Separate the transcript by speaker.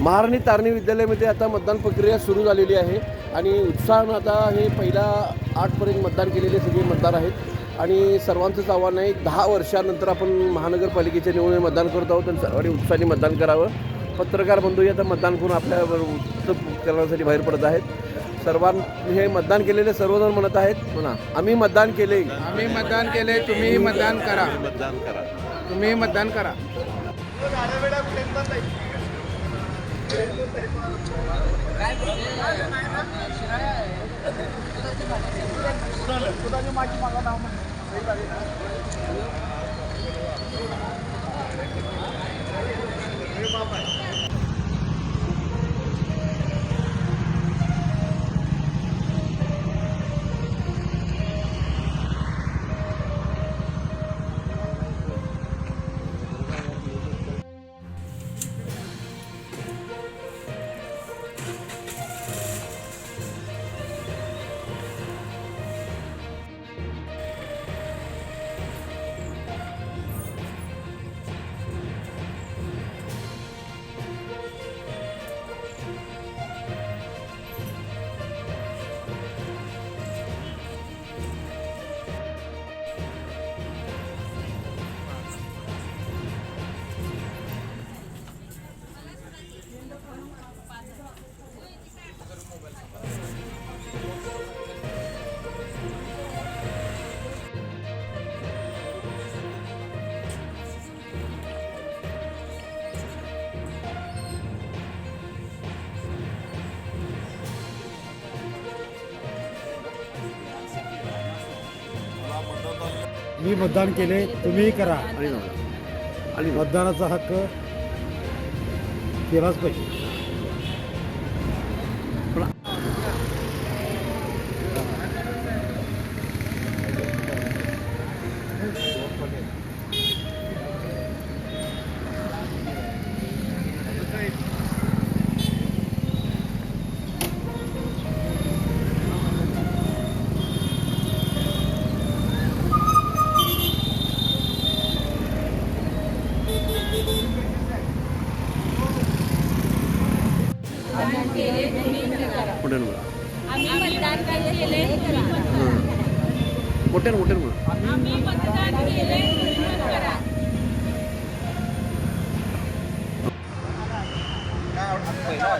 Speaker 1: महाराणी तारणी विद्यालयामध्ये आता मतदान प्रक्रिया सुरू झालेली आहे आणि उत्साहानं आता हे पहिला 8पर्यंत मतदान केलेले सगळे मतदार आहेत आणि सर्वांचंच आव्हान आहे 10 वर्षानंतर आपण महानगरपालिकेच्या निवडणुकीत मतदान करत आहोत आणि सर्वांनी उत्साहाने मतदान करावं. पत्रकार बंधूही आता मतदान करून आपल्या करण्यासाठी बाहेर पडत आहेत. हे मतदान केलेले सर्वजण म्हणत आहेत म्हणा आम्ही मतदान केले,
Speaker 2: आम्ही मतदान केले, तुम्ही मतदान करा, तुम्ही मतदान करा.
Speaker 3: मी मतदान केले, तुम्हीही करा.
Speaker 1: आणि
Speaker 3: मतदानाचा हक्क केलाच पाहिजे.
Speaker 1: मोठ्यानं